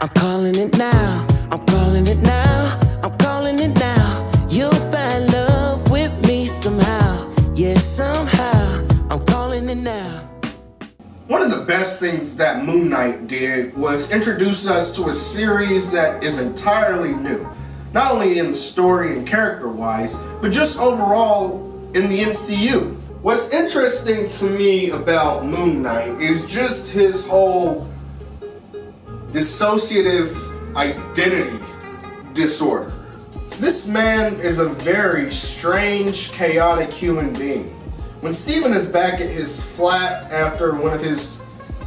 I'm calling it now. I'm calling it now. I'm calling it now. You'll find love with me somehow. Yes, somehow. I'm calling it now. One of the best things that Moon Knight did was introduce us to a series that is entirely new. Not only in story and character-wise, but just overall in the MCU. What's interesting to me about Moon Knight is just his whole dissociative identity disorder. This man is a very strange, chaotic human being. When Steven is back at his flat after one of his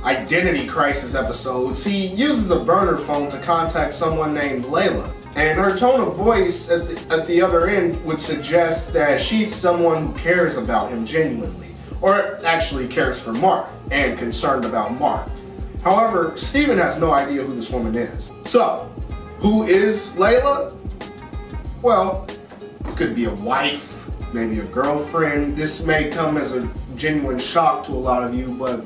identity crisis episodes, he uses a burner phone to contact someone named Layla. And her tone of voice at the other end would suggest that she's someone who cares about him genuinely, or actually cares for Mark and concerned about Mark. However, Steven has no idea who this woman is. So, who is Layla? Well, it could be a wife, maybe a girlfriend. This may come as a genuine shock to a lot of you, but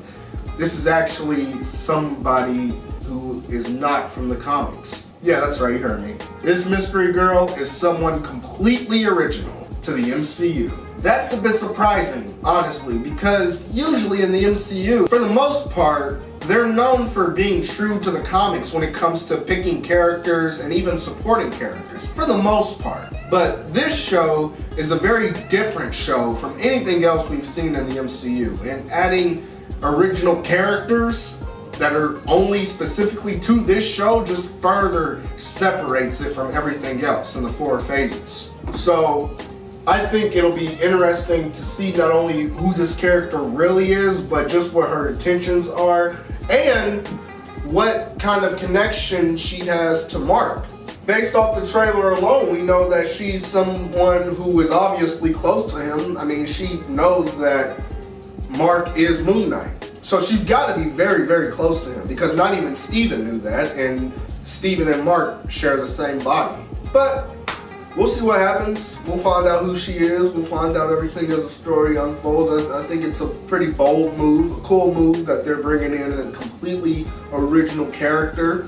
this is actually somebody who is not from the comics. Yeah, that's right, you heard me. This mystery girl is someone completely original to the MCU. That's a bit surprising, honestly, because usually in the MCU, for the most part, they're known for being true to the comics when it comes to picking characters and even supporting characters, for the most part. But this show is a very different show from anything else we've seen in the MCU, and adding original characters that are only specifically to this show just further separates it from everything else in the 4 phases. So I think it'll be interesting to see not only who this character really is, but just what her intentions are and what kind of connection she has to Mark. Based off the trailer alone, we know that she's someone who is obviously close to him. I mean, she knows that Mark is Moon Knight. So she's got to be very, very close to him, because not even Steven knew that, and Steven and Mark share the same body. But we'll see what happens. We'll find out who she is. We'll find out everything as the story unfolds. I think it's a pretty bold move, a cool move that they're bringing in a completely original character.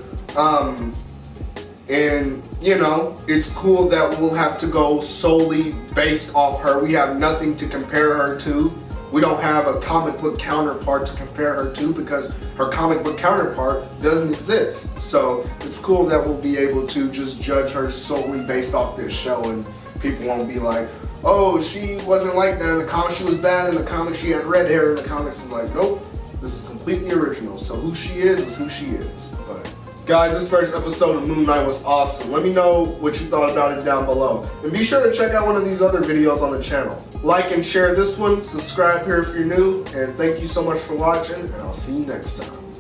And, you know, it's cool that we'll have to go solely based off her. We have nothing to compare her to. We don't have a comic book counterpart to compare her to, because her comic book counterpart doesn't exist. So it's cool that we'll be able to just judge her solely based off this show, and people won't be like, oh, she wasn't like that in the comics, she was bad in the comics, she had red hair in the comics. It's like, nope, this is completely original. So who she is who she is. But guys, this first episode of Moon Knight was awesome. Let me know what you thought about it down below. And be sure to check out one of these other videos on the channel. Like and share this one, subscribe here if you're new, and thank you so much for watching, and I'll see you next time.